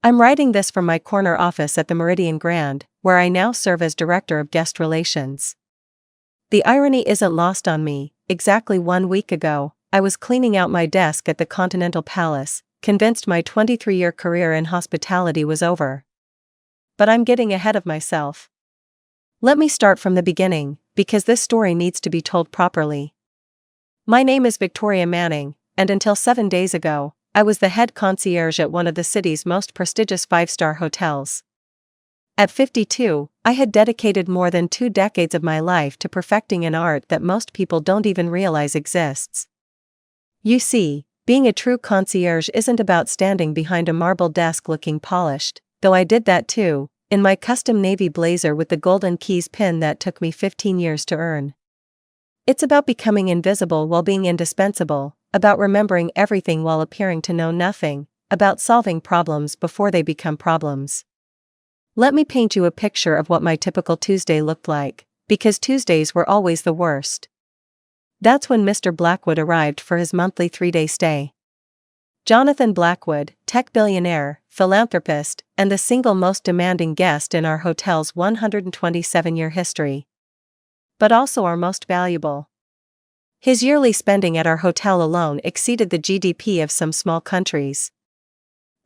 I'm writing this from my corner office at the Meridian Grand, where I now serve as Director of Guest Relations. The irony isn't lost on me. Exactly 1 week ago, I was cleaning out my desk at the Continental Palace, convinced my 23-year career in hospitality was over. But I'm getting ahead of myself. Let me start from the beginning, because this story needs to be told properly. My name is Victoria Manning, and until 7 days ago, I was the head concierge at one of the city's most prestigious 5-star hotels. At 52, I had dedicated more than 2 decades of my life to perfecting an art that most people don't even realize exists. You see, being a true concierge isn't about standing behind a marble desk looking polished, though I did that too, in my custom navy blazer with the golden keys pin that took me 15 years to earn. It's about becoming invisible while being indispensable, about remembering everything while appearing to know nothing, about solving problems before they become problems. Let me paint you a picture of what my typical Tuesday looked like, because Tuesdays were always the worst. That's when Mr. Blackwood arrived for his monthly 3-day stay. Jonathan Blackwood, tech billionaire, philanthropist, and the single most demanding guest in our hotel's 127-year history. But also our most valuable. His yearly spending at our hotel alone exceeded the GDP of some small countries.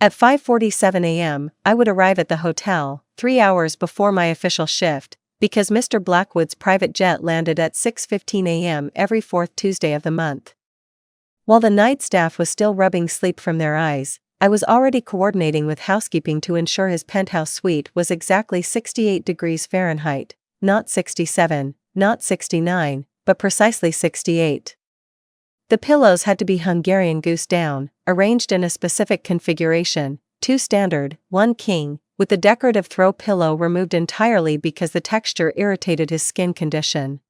At 5:47 a.m., I would arrive at the hotel, 3 hours before my official shift, because Mr. Blackwood's private jet landed at 6:15 a.m. every 4th Tuesday of the month. While the night staff was still rubbing sleep from their eyes, I was already coordinating with housekeeping to ensure his penthouse suite was exactly 68 degrees Fahrenheit, not 67, not 69, but precisely 68. The pillows had to be Hungarian goose down, arranged in a specific configuration, 2 standard, 1 king, with the decorative throw pillow removed entirely because the texture irritated his skin condition.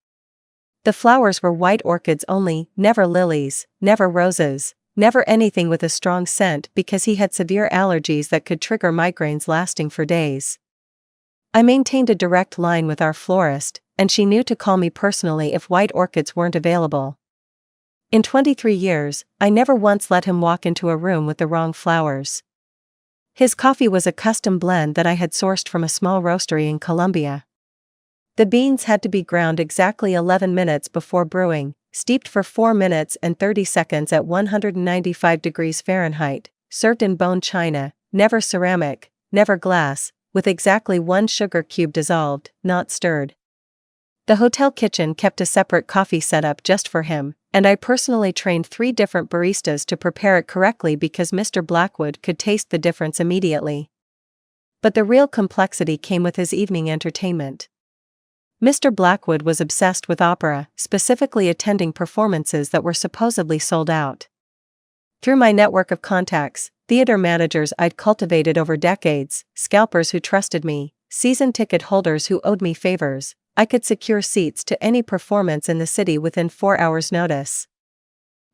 The flowers were white orchids only, never lilies, never roses, never anything with a strong scent because he had severe allergies that could trigger migraines lasting for days. I maintained a direct line with our florist, and she knew to call me personally if white orchids weren't available. In 23 years, I never once let him walk into a room with the wrong flowers. His coffee was a custom blend that I had sourced from a small roastery in Colombia. The beans had to be ground exactly 11 minutes before brewing, steeped for 4 minutes and 30 seconds at 195 degrees Fahrenheit, served in bone china, never ceramic, never glass, with exactly 1 sugar cube dissolved, not stirred. The hotel kitchen kept a separate coffee setup just for him, and I personally trained 3 different baristas to prepare it correctly because Mr. Blackwood could taste the difference immediately. But the real complexity came with his evening entertainment. Mr. Blackwood was obsessed with opera, specifically attending performances that were supposedly sold out. Through my network of contacts, theater managers I'd cultivated over decades, scalpers who trusted me, season ticket holders who owed me favors, I could secure seats to any performance in the city within 4 hours' notice.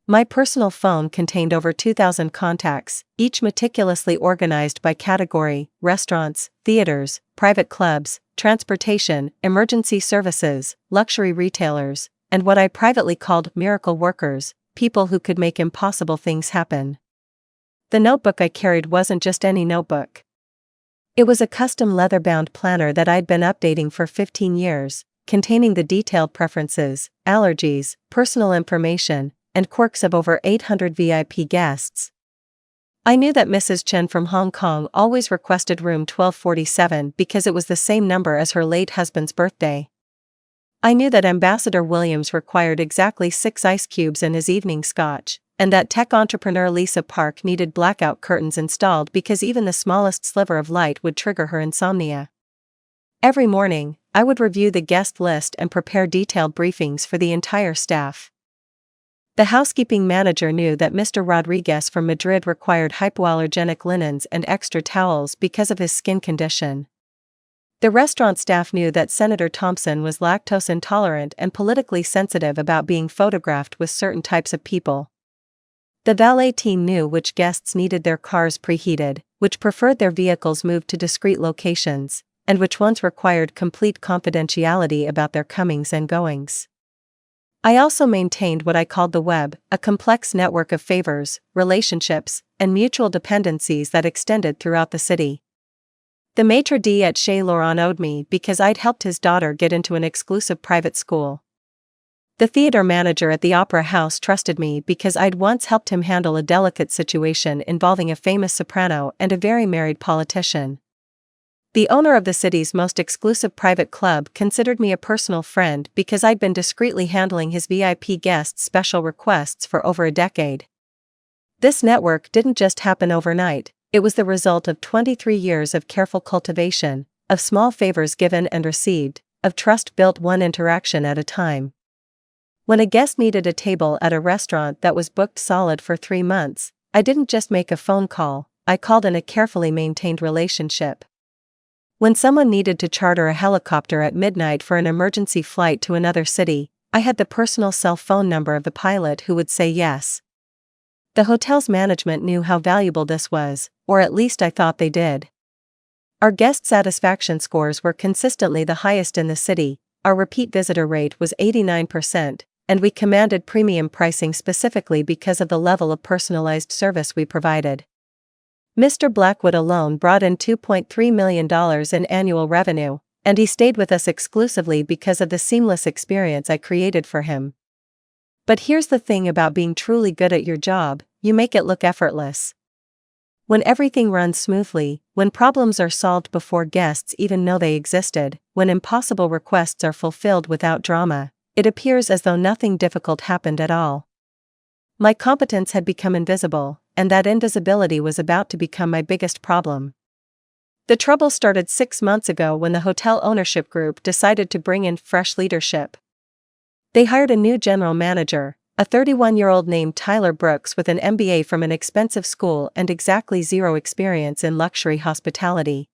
My personal phone contained over 2,000 contacts, each meticulously organized by category: restaurants, theaters, private clubs, transportation, emergency services, luxury retailers, and what I privately called miracle workers, people who could make impossible things happen. The notebook I carried wasn't just any notebook. It was a custom leather-bound planner that I'd been updating for 15 years, containing the detailed preferences, allergies, personal information, and quirks of over 800 VIP guests. I knew that Mrs. Chen from Hong Kong always requested room 1247 because it was the same number as her late husband's birthday. I knew that Ambassador Williams required exactly 6 ice cubes in his evening scotch, and that tech entrepreneur Lisa Park needed blackout curtains installed because even the smallest sliver of light would trigger her insomnia. Every morning, I would review the guest list and prepare detailed briefings for the entire staff. The housekeeping manager knew that Mr. Rodriguez from Madrid required hypoallergenic linens and extra towels because of his skin condition. The restaurant staff knew that Senator Thompson was lactose intolerant and politically sensitive about being photographed with certain types of people. The valet team knew which guests needed their cars preheated, which preferred their vehicles moved to discreet locations, and which ones required complete confidentiality about their comings and goings. I also maintained what I called the web, a complex network of favors, relationships, and mutual dependencies that extended throughout the city. The maitre d' at Chez Laurent owed me because I'd helped his daughter get into an exclusive private school. The theater manager at the opera house trusted me because I'd once helped him handle a delicate situation involving a famous soprano and a very married politician. The owner of the city's most exclusive private club considered me a personal friend because I'd been discreetly handling his VIP guests' special requests for over a decade. This network didn't just happen overnight, it was the result of 23 years of careful cultivation, of small favors given and received, of trust built one interaction at a time. When a guest needed a table at a restaurant that was booked solid for 3 months, I didn't just make a phone call, I called in a carefully maintained relationship. When someone needed to charter a helicopter at midnight for an emergency flight to another city, I had the personal cell phone number of the pilot who would say yes. The hotel's management knew how valuable this was, or at least I thought they did. Our guest satisfaction scores were consistently the highest in the city, our repeat visitor rate was 89%, and we commanded premium pricing specifically because of the level of personalized service we provided. Mr. Blackwood alone brought in $2.3 million in annual revenue, and he stayed with us exclusively because of the seamless experience I created for him. But here's the thing about being truly good at your job, you make it look effortless. When everything runs smoothly, when problems are solved before guests even know they existed, when impossible requests are fulfilled without drama, it appears as though nothing difficult happened at all. My competence had become invisible, and that invisibility was about to become my biggest problem. The trouble started 6 months ago when the hotel ownership group decided to bring in fresh leadership. They hired a new general manager, a 31-year-old named Tyler Brooks with an MBA from an expensive school and exactly zero experience in luxury hospitality.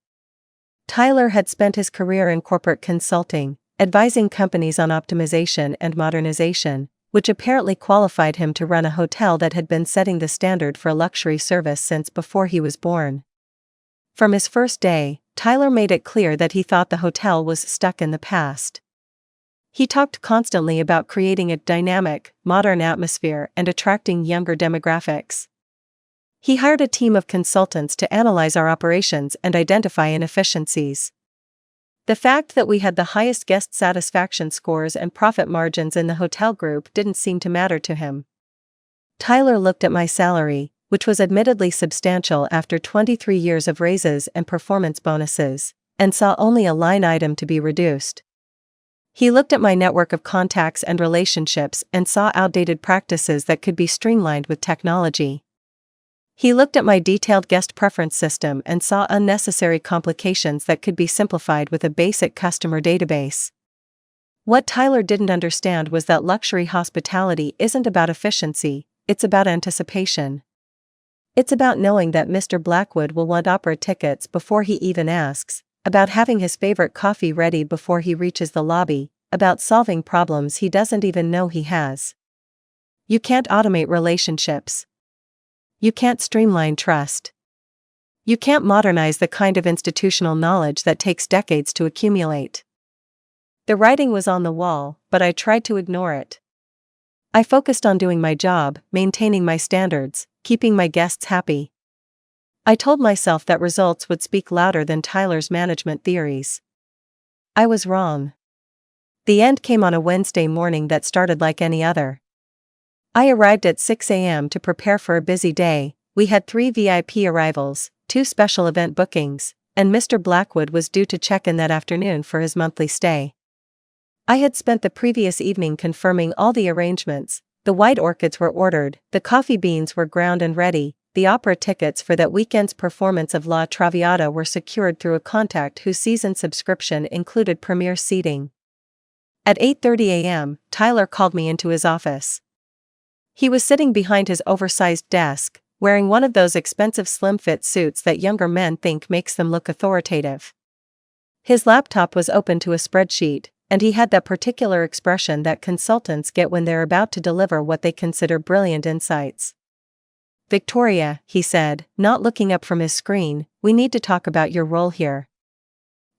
Tyler had spent his career in corporate consulting, advising companies on optimization and modernization, which apparently qualified him to run a hotel that had been setting the standard for luxury service since before he was born. From his first day, Tyler made it clear that he thought the hotel was stuck in the past. He talked constantly about creating a dynamic, modern atmosphere and attracting younger demographics. He hired a team of consultants to analyze our operations and identify inefficiencies. The fact that we had the highest guest satisfaction scores and profit margins in the hotel group didn't seem to matter to him. Tyler looked at my salary, which was admittedly substantial after 23 years of raises and performance bonuses, and saw only a line item to be reduced. He looked at my network of contacts and relationships and saw outdated practices that could be streamlined with technology. He looked at my detailed guest preference system and saw unnecessary complications that could be simplified with a basic customer database. What Tyler didn't understand was that luxury hospitality isn't about efficiency, it's about anticipation. It's about knowing that Mr. Blackwood will want opera tickets before he even asks, about having his favorite coffee ready before he reaches the lobby, about solving problems he doesn't even know he has. You can't automate relationships. You can't streamline trust. You can't modernize the kind of institutional knowledge that takes decades to accumulate. The writing was on the wall, but I tried to ignore it. I focused on doing my job, maintaining my standards, keeping my guests happy. I told myself that results would speak louder than Tyler's management theories. I was wrong. The end came on a Wednesday morning that started like any other. I arrived at 6 a.m. to prepare for a busy day. We had 3 VIP arrivals, 2 special event bookings, and Mr. Blackwood was due to check in that afternoon for his monthly stay. I had spent the previous evening confirming all the arrangements. The white orchids were ordered, the coffee beans were ground and ready, the opera tickets for that weekend's performance of La Traviata were secured through a contact whose season subscription included premier seating. At 8:30 a.m., Tyler called me into his office. He was sitting behind his oversized desk, wearing one of those expensive slim-fit suits that younger men think makes them look authoritative. His laptop was open to a spreadsheet, and he had that particular expression that consultants get when they're about to deliver what they consider brilliant insights. "Victoria," he said, not looking up from his screen, "we need to talk about your role here."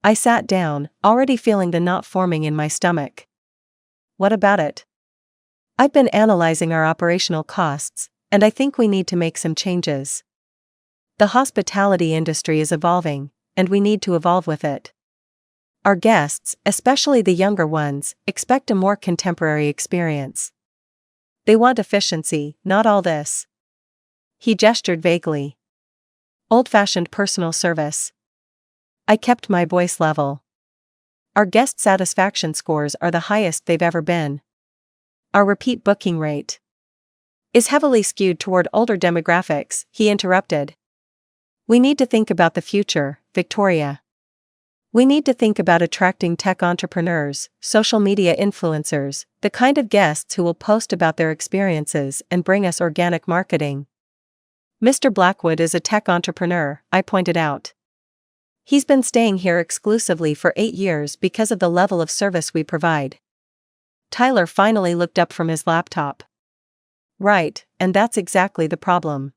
I sat down, already feeling the knot forming in my stomach. "What about it?" "I've been analyzing our operational costs, and I think we need to make some changes." The hospitality industry is evolving, and we need to evolve with it. Our guests, especially the younger ones, expect a more contemporary experience. They want efficiency, not all this. He gestured vaguely. Old-fashioned personal service. I kept my voice level. Our guest satisfaction scores are the highest they've ever been. Our repeat booking rate is heavily skewed toward older demographics, he interrupted. We need to think about the future, Victoria. We need to think about attracting tech entrepreneurs, social media influencers, the kind of guests who will post about their experiences and bring us organic marketing. Mr. Blackwood is a tech entrepreneur, I pointed out. He's been staying here exclusively for 8 years because of the level of service we provide. Tyler finally looked up from his laptop. Right, and that's exactly the problem.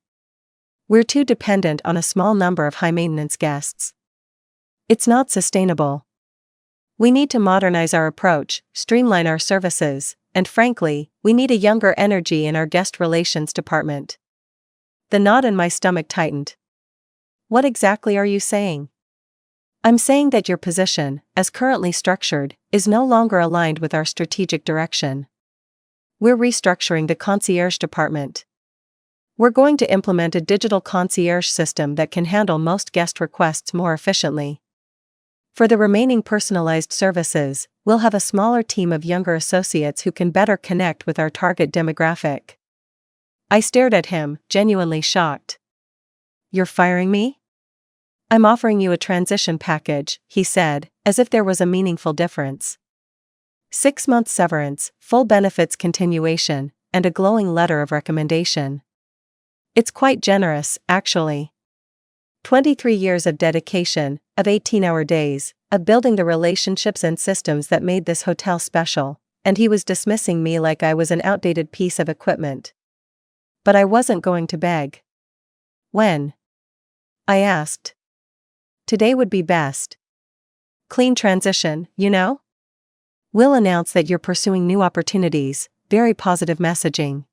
We're too dependent on a small number of high-maintenance guests. It's not sustainable. We need to modernize our approach, streamline our services, and frankly, we need a younger energy in our guest relations department. The knot in my stomach tightened. What exactly are you saying? I'm saying that your position, as currently structured, is no longer aligned with our strategic direction. We're restructuring the concierge department. We're going to implement a digital concierge system that can handle most guest requests more efficiently. For the remaining personalized services, we'll have a smaller team of younger associates who can better connect with our target demographic. I stared at him, genuinely shocked. You're firing me? I'm offering you a transition package, he said, as if there was a meaningful difference. 6-month severance, full benefits continuation, and a glowing letter of recommendation. It's quite generous, actually. 23 years of dedication, of 18-hour days, of building the relationships and systems that made this hotel special, and he was dismissing me like I was an outdated piece of equipment. But I wasn't going to beg. When? I asked. Today would be best. Clean transition, you know? We'll announce that you're pursuing new opportunities, very positive messaging.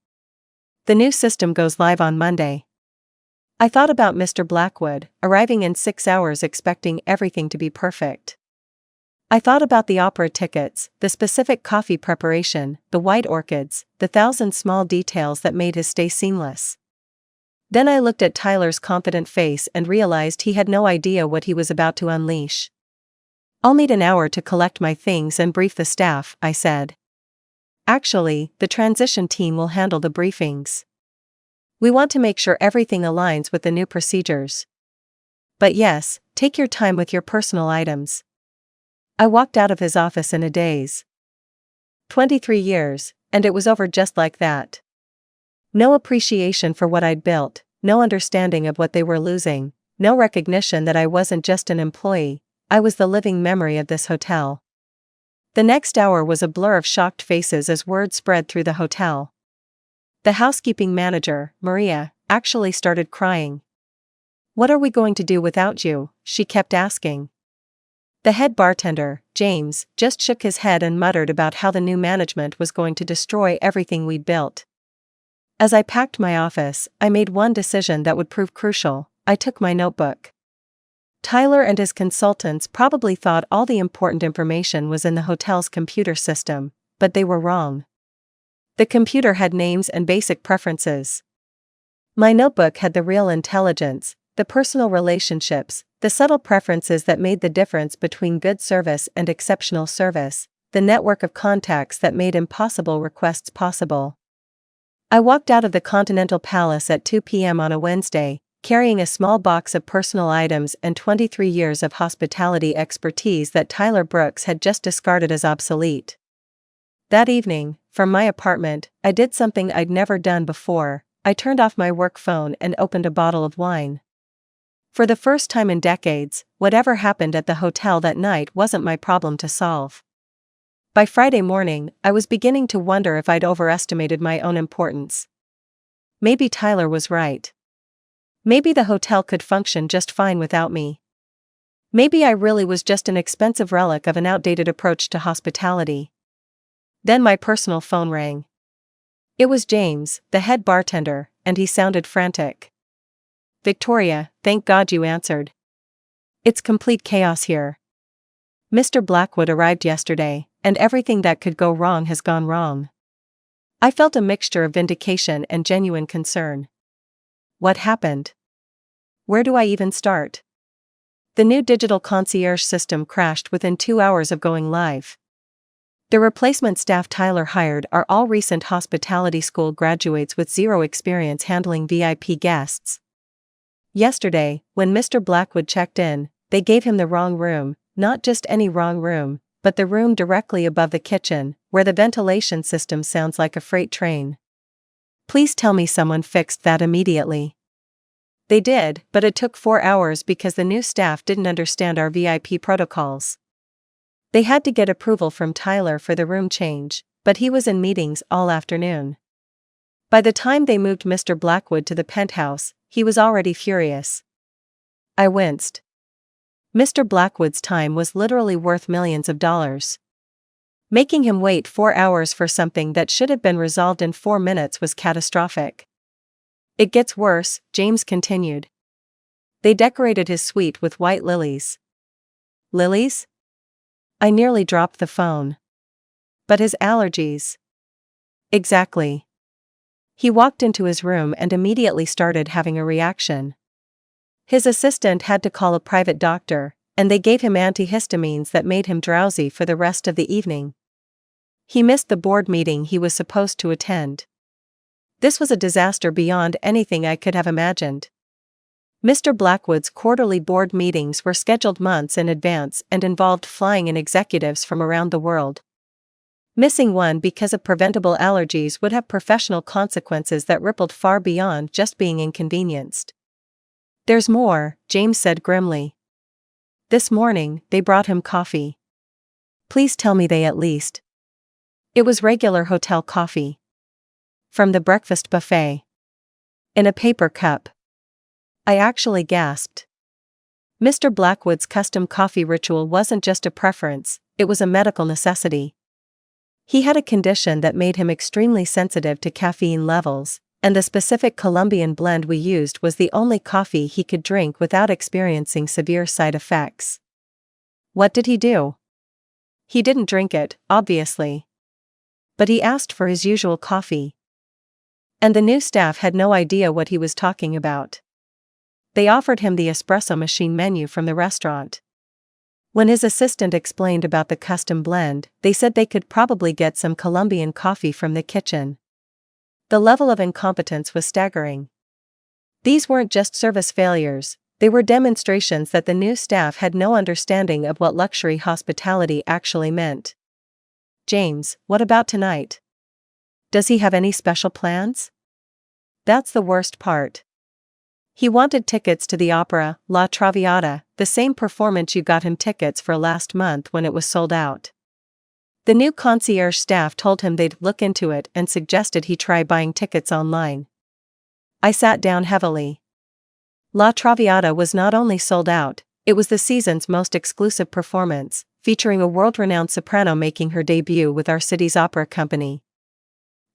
The new system goes live on Monday. I thought about Mr. Blackwood, arriving in 6 hours expecting everything to be perfect. I thought about the opera tickets, the specific coffee preparation, the white orchids, the 1,000 small details that made his stay seamless. Then I looked at Tyler's confident face and realized he had no idea what he was about to unleash. I'll need an hour to collect my things and brief the staff, I said. Actually, the transition team will handle the briefings. We want to make sure everything aligns with the new procedures. But yes, take your time with your personal items. I walked out of his office in a daze. 23 years, and it was over just like that. No appreciation for what I'd built, no understanding of what they were losing, no recognition that I wasn't just an employee, I was the living memory of this hotel. The next hour was a blur of shocked faces as word spread through the hotel. The housekeeping manager, Maria, actually started crying. What are we going to do without you? She kept asking. The head bartender, James, just shook his head and muttered about how the new management was going to destroy everything we'd built. As I packed my office, I made one decision that would prove crucial. I took my notebook. Tyler and his consultants probably thought all the important information was in the hotel's computer system, but they were wrong. The computer had names and basic preferences. My notebook had the real intelligence, the personal relationships, the subtle preferences that made the difference between good service and exceptional service, the network of contacts that made impossible requests possible. I walked out of the Continental Palace at 2 p.m. on a Wednesday, carrying a small box of personal items and 23 years of hospitality expertise that Tyler Brooks had just discarded as obsolete. That evening, from my apartment, I did something I'd never done before. I turned off my work phone and opened a bottle of wine. For the first time in decades, whatever happened at the hotel that night wasn't my problem to solve. By Friday morning, I was beginning to wonder if I'd overestimated my own importance. Maybe Tyler was right. Maybe the hotel could function just fine without me. Maybe I really was just an expensive relic of an outdated approach to hospitality. Then my personal phone rang. It was James, the head bartender, and he sounded frantic. Victoria, thank God you answered. It's complete chaos here. Mr. Blackwood arrived yesterday, and everything that could go wrong has gone wrong. I felt a mixture of vindication and genuine concern. What happened? Where do I even start? The new digital concierge system crashed within 2 hours of going live. The replacement staff Tyler hired are all recent hospitality school graduates with zero experience handling VIP guests. Yesterday, when Mr. Blackwood checked in, they gave him the wrong room, not just any wrong room, but the room directly above the kitchen, where the ventilation system sounds like a freight train. Please tell me someone fixed that immediately. They did, but it took 4 hours because the new staff didn't understand our VIP protocols. They had to get approval from Tyler for the room change, but he was in meetings all afternoon. By the time they moved Mr. Blackwood to the penthouse, he was already furious. I winced. Mr. Blackwood's time was literally worth millions of dollars. Making him wait 4 hours for something that should have been resolved in 4 minutes was catastrophic. It gets worse, James continued. They decorated his suite with white lilies. Lilies? I nearly dropped the phone. But his allergies. Exactly. He walked into his room and immediately started having a reaction. His assistant had to call a private doctor, and they gave him antihistamines that made him drowsy for the rest of the evening. He missed the board meeting he was supposed to attend. This was a disaster beyond anything I could have imagined. Mr. Blackwood's quarterly board meetings were scheduled months in advance and involved flying in executives from around the world. Missing one because of preventable allergies would have professional consequences that rippled far beyond just being inconvenienced. There's more, James said grimly. This morning, they brought him coffee. Please tell me they at least. It was regular hotel coffee. From the breakfast buffet. In a paper cup. I actually gasped. Mr. Blackwood's custom coffee ritual wasn't just a preference, it was a medical necessity. He had a condition that made him extremely sensitive to caffeine levels, and the specific Colombian blend we used was the only coffee he could drink without experiencing severe side effects. What did he do? He didn't drink it, obviously. But he asked for his usual coffee. And the new staff had no idea what he was talking about. They offered him the espresso machine menu from the restaurant. When his assistant explained about the custom blend, they said they could probably get some Colombian coffee from the kitchen. The level of incompetence was staggering. These weren't just service failures, they were demonstrations that the new staff had no understanding of what luxury hospitality actually meant. James, what about tonight? Does he have any special plans? That's the worst part. He wanted tickets to the opera, La Traviata, the same performance you got him tickets for last month when it was sold out. The new concierge staff told him they'd look into it and suggested he try buying tickets online. I sat down heavily. La Traviata was not only sold out, it was the season's most exclusive performance, featuring a world-renowned soprano making her debut with our city's opera company.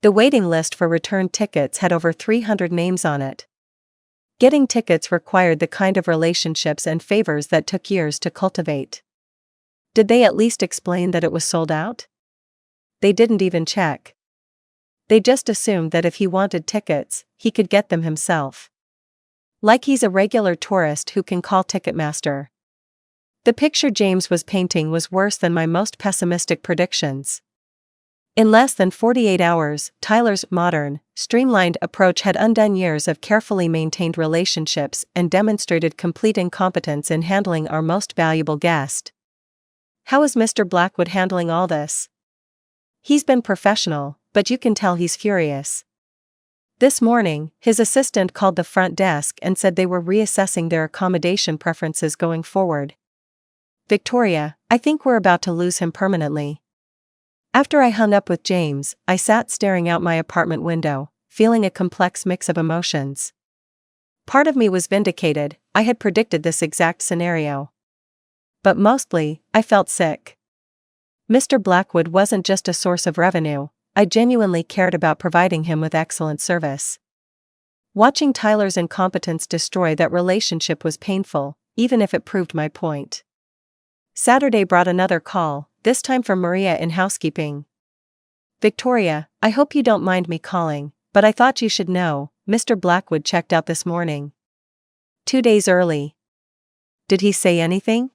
The waiting list for return tickets had over 300 names on it. Getting tickets required the kind of relationships and favors that took years to cultivate. Did they at least explain that it was sold out? They didn't even check. They just assumed that if he wanted tickets, he could get them himself. Like he's a regular tourist who can call Ticketmaster. The picture James was painting was worse than my most pessimistic predictions. In less than 48 hours, Tyler's modern, streamlined approach had undone years of carefully maintained relationships and demonstrated complete incompetence in handling our most valuable guest. How is Mr. Blackwood handling all this? He's been professional, but you can tell he's furious. This morning, his assistant called the front desk and said they were reassessing their accommodation preferences going forward. Victoria, I think we're about to lose him permanently. After I hung up with James, I sat staring out my apartment window, feeling a complex mix of emotions. Part of me was vindicated, I had predicted this exact scenario. But mostly, I felt sick. Mr. Blackwood wasn't just a source of revenue, I genuinely cared about providing him with excellent service. Watching Tyler's incompetence destroy that relationship was painful, even if it proved my point. Saturday brought another call, this time from Maria in housekeeping. "Victoria, I hope you don't mind me calling, but I thought you should know, Mr. Blackwood checked out this morning. 2 days early." "Did he say anything?"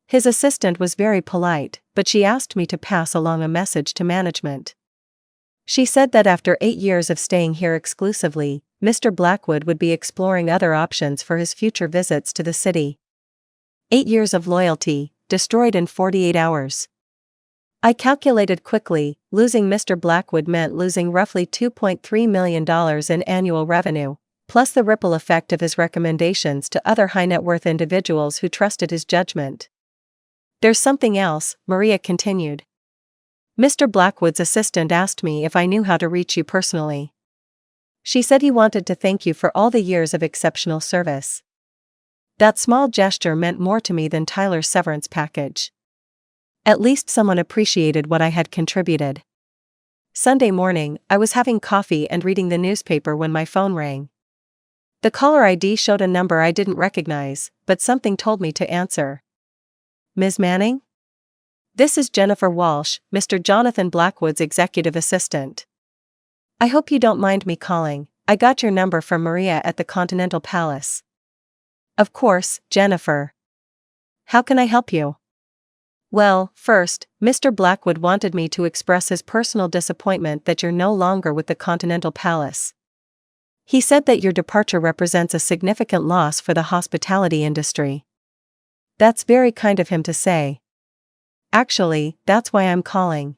"His assistant was very polite, but she asked me to pass along a message to management. She said that after 8 years of staying here exclusively, Mr. Blackwood would be exploring other options for his future visits to the city." 8 years of loyalty, destroyed in 48 hours. I calculated quickly, losing Mr. Blackwood meant losing roughly $2.3 million in annual revenue, plus the ripple effect of his recommendations to other high-net-worth individuals who trusted his judgment. "There's something else," Maria continued. "Mr. Blackwood's assistant asked me if I knew how to reach you personally. She said he wanted to thank you for all the years of exceptional service." That small gesture meant more to me than Tyler's severance package. At least someone appreciated what I had contributed. Sunday morning, I was having coffee and reading the newspaper when my phone rang. The caller ID showed a number I didn't recognize, but something told me to answer. "Ms. Manning? This is Jennifer Walsh, Mr. Jonathan Blackwood's executive assistant. I hope you don't mind me calling. I got your number from Maria at the Continental Palace." "Of course, Jennifer. How can I help you?" "Well, first, Mr. Blackwood wanted me to express his personal disappointment that you're no longer with the Continental Palace. He said that your departure represents a significant loss for the hospitality industry." "That's very kind of him to say. Actually, that's why I'm calling.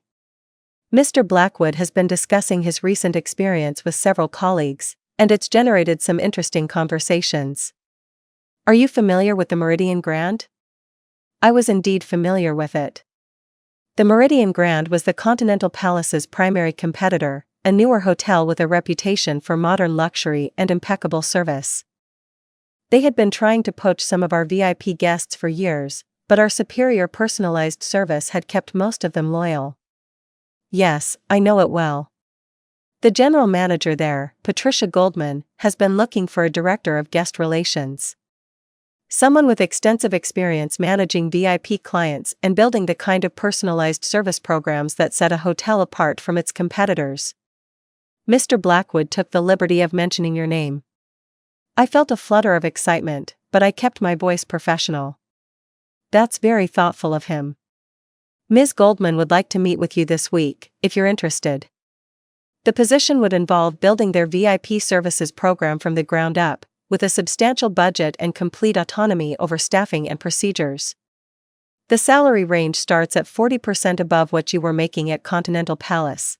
Mr. Blackwood has been discussing his recent experience with several colleagues, and it's generated some interesting conversations." "Are you familiar with the Meridian Grand?" I was indeed familiar with it. The Meridian Grand was the Continental Palace's primary competitor, a newer hotel with a reputation for modern luxury and impeccable service. They had been trying to poach some of our VIP guests for years, but our superior personalized service had kept most of them loyal. "Yes, I know it well. The general manager there, Patricia Goldman, has been looking for a director of guest relations. Someone with extensive experience managing VIP clients and building the kind of personalized service programs that set a hotel apart from its competitors. Mr. Blackwood took the liberty of mentioning your name." I felt a flutter of excitement, but I kept my voice professional. "That's very thoughtful of him. Ms. Goldman would like to meet with you this week, if you're interested. The position would involve building their VIP services program from the ground up, with a substantial budget and complete autonomy over staffing and procedures. The salary range starts at 40% above what you were making at Continental Palace.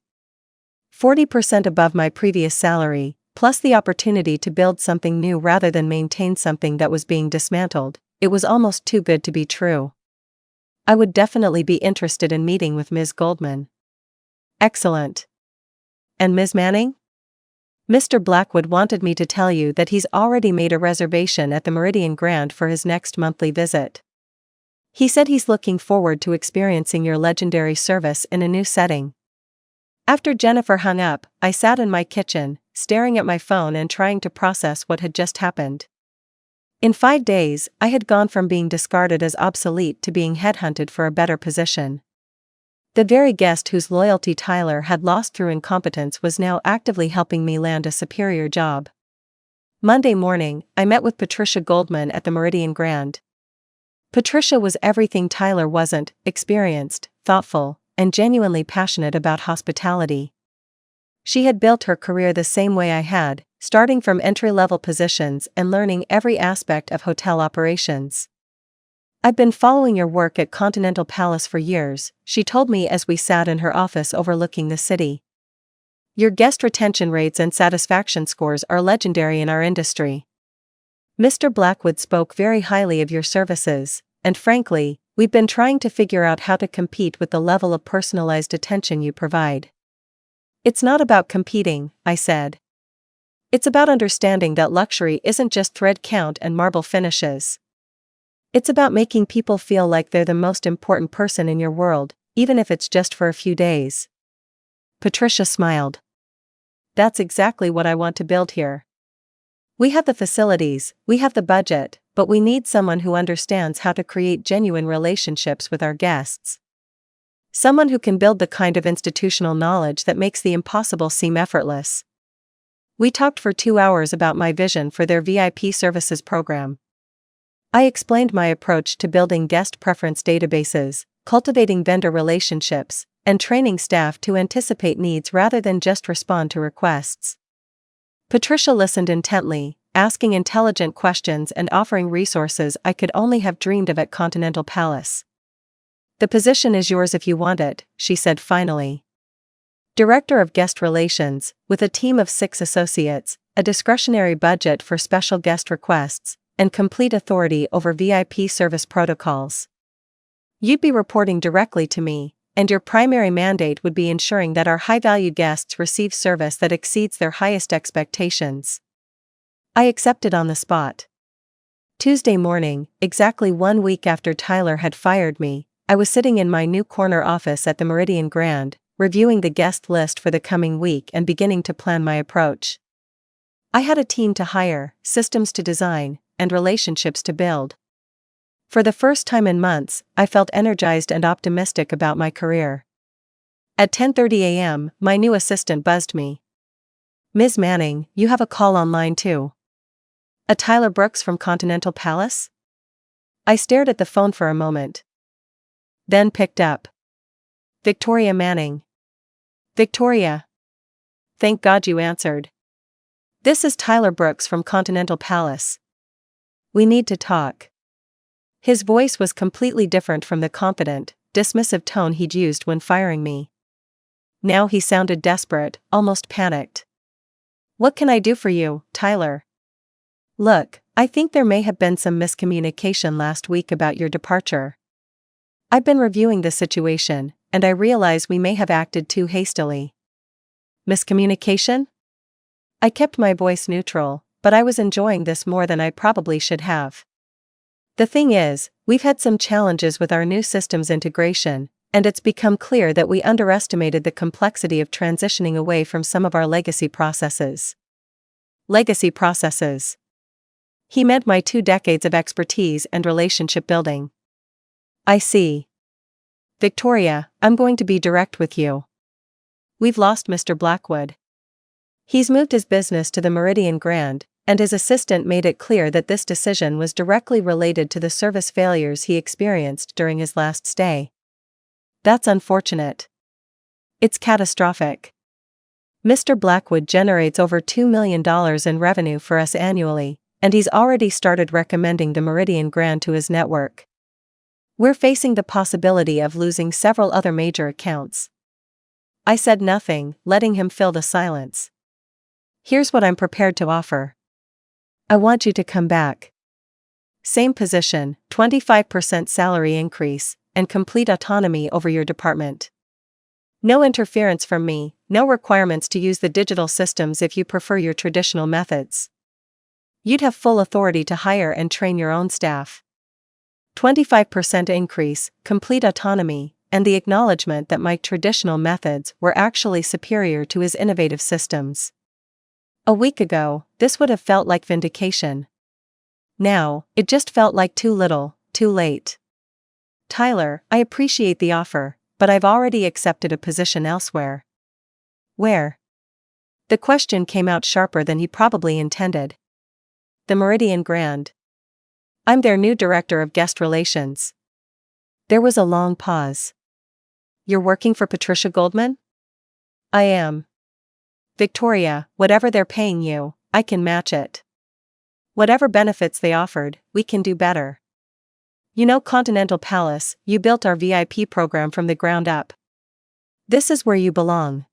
40% above my previous salary, plus the opportunity to build something new rather than maintain something that was being dismantled. It was almost too good to be true. I would definitely be interested in meeting with Ms. Goldman." "Excellent. And Ms. Manning?" "Mr. Blackwood wanted me to tell you that he's already made a reservation at the Meridian Grand for his next monthly visit. He said he's looking forward to experiencing your legendary service in a new setting." After Jennifer hung up, I sat in my kitchen, staring at my phone and trying to process what had just happened. In 5 days, I had gone from being discarded as obsolete to being headhunted for a better position. The very guest whose loyalty Tyler had lost through incompetence was now actively helping me land a superior job. Monday morning, I met with Patricia Goldman at the Meridian Grand. Patricia was everything Tyler wasn't: experienced, thoughtful, and genuinely passionate about hospitality. She had built her career the same way I had, starting from entry-level positions and learning every aspect of hotel operations. "I've been following your work at Continental Palace for years," she told me as we sat in her office overlooking the city. "Your guest retention rates and satisfaction scores are legendary in our industry. Mr. Blackwood spoke very highly of your services, and frankly, we've been trying to figure out how to compete with the level of personalized attention you provide." "It's not about competing," I said. "It's about understanding that luxury isn't just thread count and marble finishes. It's about making people feel like they're the most important person in your world, even if it's just for a few days." Patricia smiled. "That's exactly what I want to build here. We have the facilities, we have the budget, but we need someone who understands how to create genuine relationships with our guests. Someone who can build the kind of institutional knowledge that makes the impossible seem effortless. We talked for 2 hours about my vision for their VIP services program. I explained my approach to building guest preference databases, cultivating vendor relationships, and training staff to anticipate needs rather than just respond to requests. Patricia listened intently, asking intelligent questions and offering resources I could only have dreamed of at Continental Palace. "The position is yours if you want it," she said finally. Director of Guest Relations, with a team of 6 associates, a discretionary budget for special guest requests, and complete authority over VIP service protocols. You'd be reporting directly to me, and your primary mandate would be ensuring that our high-value guests receive service that exceeds their highest expectations. I accepted on the spot. Tuesday morning, exactly 1 week after Tyler had fired me, I was sitting in my new corner office at the Meridian Grand, reviewing the guest list for the coming week and beginning to plan my approach. I had a team to hire, systems to design, and relationships to build. For the first time in months, I felt energized and optimistic about my career. At 10:30 a.m., my new assistant buzzed me. "Ms. Manning, you have a call on line 2. A Tyler Brooks from Continental Palace?" I stared at the phone for a moment, then picked up. "Victoria Manning." "Victoria. Thank God you answered. This is Tyler Brooks from Continental Palace. We need to talk." His voice was completely different from the confident, dismissive tone he'd used when firing me. Now he sounded desperate, almost panicked. "What can I do for you, Tyler?" "Look, I think there may have been some miscommunication last week about your departure. I've been reviewing the situation, and I realize we may have acted too hastily." "Miscommunication?" I kept my voice neutral, but I was enjoying this more than I probably should have. "The thing is, we've had some challenges with our new systems integration, and it's become clear that we underestimated the complexity of transitioning away from some of our legacy processes." "Legacy processes?" He meant my 2 decades of expertise and relationship building. "I see. Victoria, I'm going to be direct with you. We've lost Mr. Blackwood. He's moved his business to the Meridian Grand, and his assistant made it clear that this decision was directly related to the service failures he experienced during his last stay. That's unfortunate. It's catastrophic. Mr. Blackwood generates over $2 million in revenue for us annually, and he's already started recommending the Meridian Grand to his network. We're facing the possibility of losing several other major accounts." I said nothing, letting him fill the silence. "Here's what I'm prepared to offer. I want you to come back. Same position, 25% salary increase, and complete autonomy over your department. No interference from me, no requirements to use the digital systems if you prefer your traditional methods. You'd have full authority to hire and train your own staff. 25% increase, complete autonomy, and the acknowledgement that my traditional methods were actually superior to his innovative systems. A week ago, this would have felt like vindication. Now, it just felt like too little, too late. Tyler, I appreciate the offer, but I've already accepted a position elsewhere." "Where?" The question came out sharper than he probably intended. "The Meridian Grand. I'm their new director of guest relations." There was a long pause. "You're working for Patricia Goldman?" "I am." "Victoria, whatever they're paying you, I can match it. Whatever benefits they offered, we can do better. You know Continental Palace, you built our VIP program from the ground up. This is where you belong."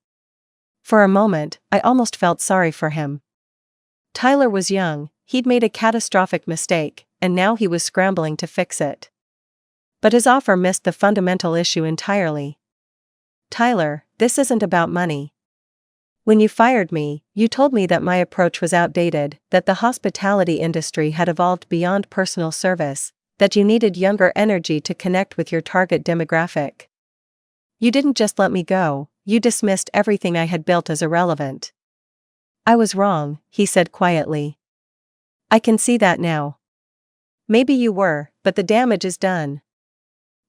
For a moment, I almost felt sorry for him. Tyler was young, he'd made a catastrophic mistake, and now he was scrambling to fix it. But his offer missed the fundamental issue entirely. "Tyler, this isn't about money. When you fired me, you told me that my approach was outdated, that the hospitality industry had evolved beyond personal service, that you needed younger energy to connect with your target demographic. You didn't just let me go, you dismissed everything I had built as irrelevant." "I was wrong," he said quietly. I can see that now. Maybe you were, but the damage is done.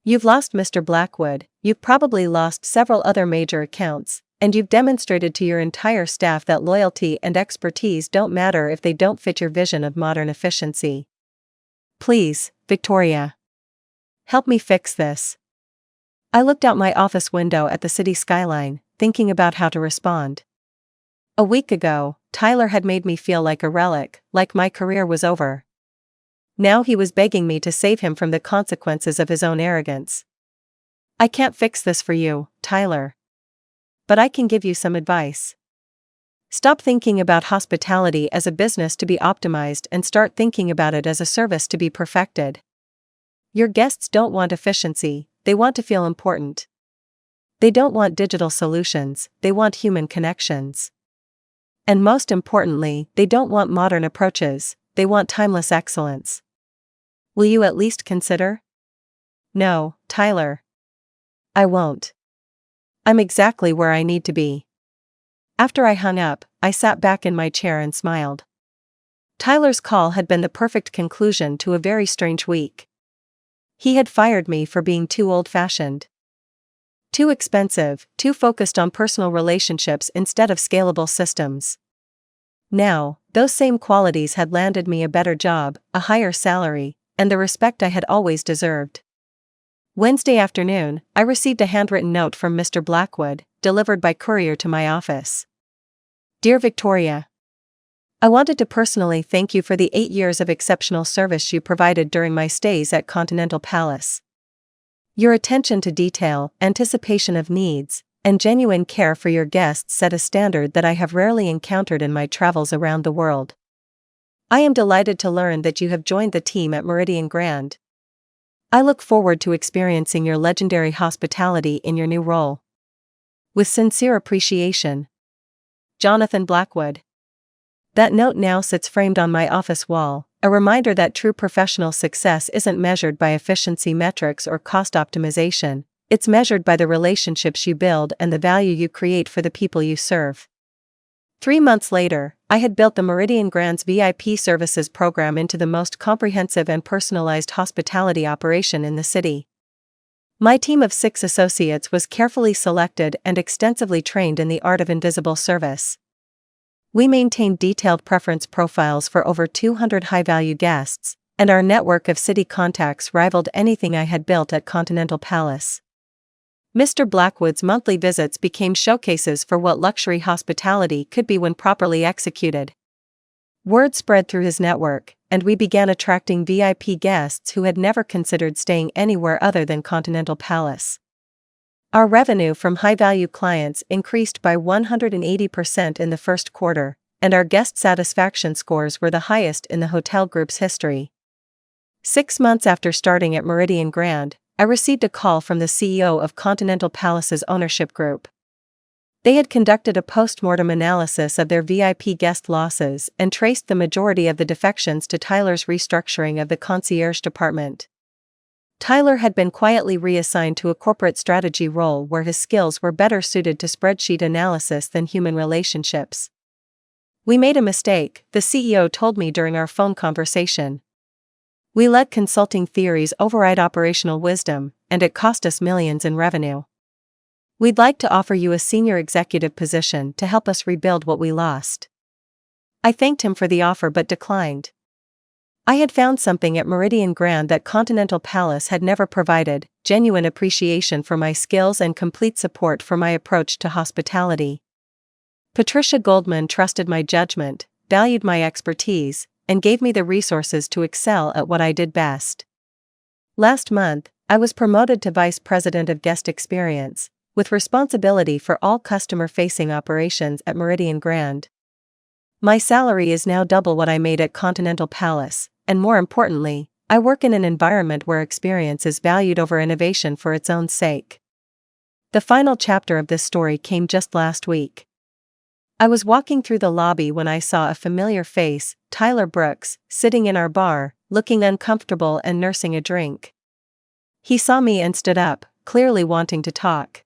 You've lost Mr. Blackwood, you've probably lost several other major accounts, and you've demonstrated to your entire staff that loyalty and expertise don't matter if they don't fit your vision of modern efficiency. Please, Victoria. Help me fix this. I looked out my office window at the city skyline, thinking about how to respond. A week ago, Tyler had made me feel like a relic, like my career was over. Now he was begging me to save him from the consequences of his own arrogance. I can't fix this for you, Tyler. But I can give you some advice. Stop thinking about hospitality as a business to be optimized and start thinking about it as a service to be perfected. Your guests don't want efficiency, they want to feel important. They don't want digital solutions, they want human connections. And most importantly, they don't want modern approaches, they want timeless excellence. Will you at least consider? No, Tyler. I won't. I'm exactly where I need to be. After I hung up, I sat back in my chair and smiled. Tyler's call had been the perfect conclusion to a very strange week. He had fired me for being too old-fashioned. Too expensive, too focused on personal relationships instead of scalable systems. Now, those same qualities had landed me a better job, a higher salary, and the respect I had always deserved. Wednesday afternoon, I received a handwritten note from Mr. Blackwood, delivered by courier to my office. Dear Victoria, I wanted to personally thank you for the 8 years of exceptional service you provided during my stays at Continental Palace. Your attention to detail, anticipation of needs, and genuine care for your guests set a standard that I have rarely encountered in my travels around the world. I am delighted to learn that you have joined the team at Meridian Grand. I look forward to experiencing your legendary hospitality in your new role. With sincere appreciation, Jonathan Blackwood. That note now sits framed on my office wall, a reminder that true professional success isn't measured by efficiency metrics or cost optimization, it's measured by the relationships you build and the value you create for the people you serve. 3 months later, I had built the Meridian Grand's VIP services program into the most comprehensive and personalized hospitality operation in the city. My team of 6 associates was carefully selected and extensively trained in the art of invisible service. We maintained detailed preference profiles for over 200 high-value guests, and our network of city contacts rivaled anything I had built at Continental Palace. Mr. Blackwood's monthly visits became showcases for what luxury hospitality could be when properly executed. Word spread through his network, and we began attracting VIP guests who had never considered staying anywhere other than Continental Palace. Our revenue from high-value clients increased by 180% in the first quarter, and our guest satisfaction scores were the highest in the hotel group's history. 6 months after starting at Meridian Grand, I received a call from the CEO of Continental Palace's ownership group. They had conducted a post-mortem analysis of their VIP guest losses and traced the majority of the defections to Tyler's restructuring of the concierge department. Tyler had been quietly reassigned to a corporate strategy role where his skills were better suited to spreadsheet analysis than human relationships. We made a mistake, the CEO told me during our phone conversation. We let consulting theories override operational wisdom, and it cost us millions in revenue. We'd like to offer you a senior executive position to help us rebuild what we lost. I thanked him for the offer but declined. I had found something at Meridian Grand that Continental Palace had never provided, genuine appreciation for my skills and complete support for my approach to hospitality. Patricia Goldman trusted my judgment, valued my expertise, and gave me the resources to excel at what I did best. Last month, I was promoted to Vice President of Guest Experience, with responsibility for all customer-facing operations at Meridian Grand. My salary is now double what I made at Continental Palace, and more importantly, I work in an environment where experience is valued over innovation for its own sake. The final chapter of this story came just last week. I was walking through the lobby when I saw a familiar face, Tyler Brooks, sitting in our bar, looking uncomfortable and nursing a drink. He saw me and stood up, clearly wanting to talk.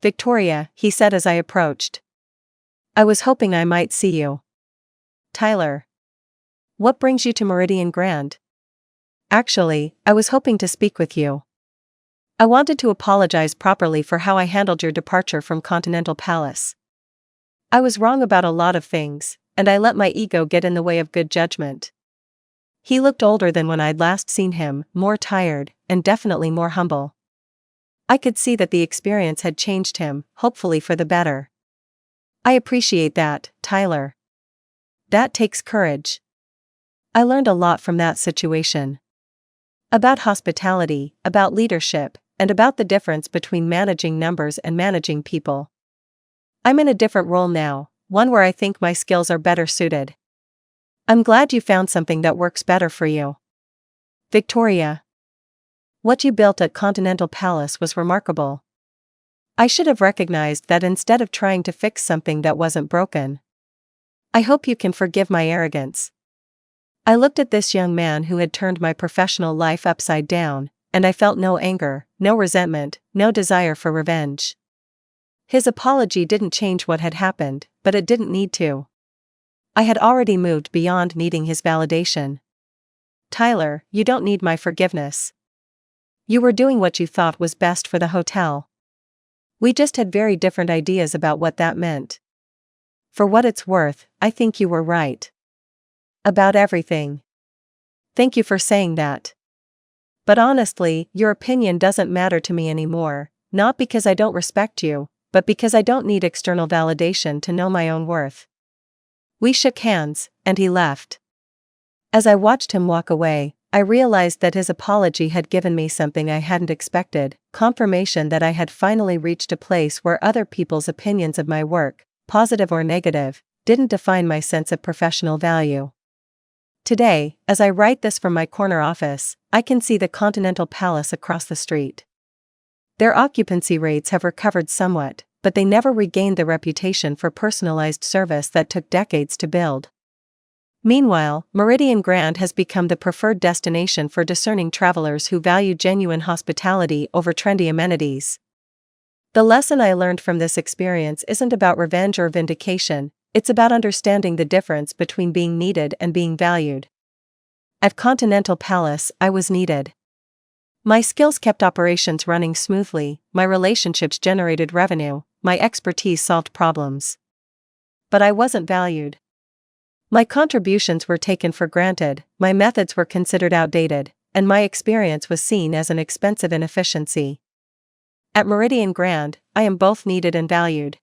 Victoria, he said as I approached. I was hoping I might see you. Tyler. What brings you to Meridian Grand? Actually, I was hoping to speak with you. I wanted to apologize properly for how I handled your departure from Continental Palace. I was wrong about a lot of things, and I let my ego get in the way of good judgment. He looked older than when I'd last seen him, more tired, and definitely more humble. I could see that the experience had changed him, hopefully for the better. I appreciate that, Tyler. That takes courage. I learned a lot from that situation. About hospitality, about leadership, and about the difference between managing numbers and managing people. I'm in a different role now, one where I think my skills are better suited. I'm glad you found something that works better for you. Victoria. What you built at Continental Palace was remarkable. I should have recognized that instead of trying to fix something that wasn't broken. I hope you can forgive my arrogance. I looked at this young man who had turned my professional life upside down, and I felt no anger, no resentment, no desire for revenge. His apology didn't change what had happened, but it didn't need to. I had already moved beyond needing his validation. Tyler, you don't need my forgiveness. You were doing what you thought was best for the hotel. We just had very different ideas about what that meant. For what it's worth, I think you were right. About everything. Thank you for saying that. But honestly, your opinion doesn't matter to me anymore, not because I don't respect you, but because I don't need external validation to know my own worth. We shook hands, and he left. As I watched him walk away, I realized that his apology had given me something I hadn't expected, confirmation that I had finally reached a place where other people's opinions of my work, positive or negative, didn't define my sense of professional value. Today, as I write this from my corner office, I can see the Continental Palace across the street. Their occupancy rates have recovered somewhat, but they never regained the reputation for personalized service that took decades to build. Meanwhile, Meridian Grand has become the preferred destination for discerning travelers who value genuine hospitality over trendy amenities. The lesson I learned from this experience isn't about revenge or vindication, it's about understanding the difference between being needed and being valued. At Continental Palace, I was needed. My skills kept operations running smoothly, my relationships generated revenue, my expertise solved problems. But I wasn't valued. My contributions were taken for granted, my methods were considered outdated, and my experience was seen as an expensive inefficiency. At Meridian Grand, I am both needed and valued.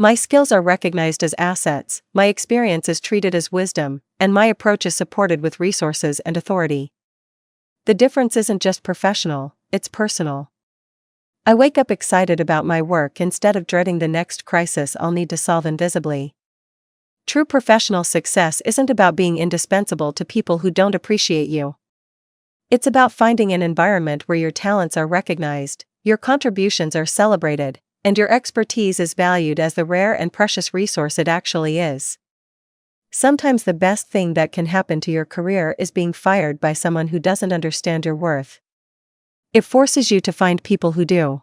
My skills are recognized as assets, my experience is treated as wisdom, and my approach is supported with resources and authority. The difference isn't just professional, it's personal. I wake up excited about my work instead of dreading the next crisis I'll need to solve invisibly. True professional success isn't about being indispensable to people who don't appreciate you. It's about finding an environment where your talents are recognized, your contributions are celebrated, and your expertise is valued as the rare and precious resource it actually is. Sometimes the best thing that can happen to your career is being fired by someone who doesn't understand your worth. It forces you to find people who do.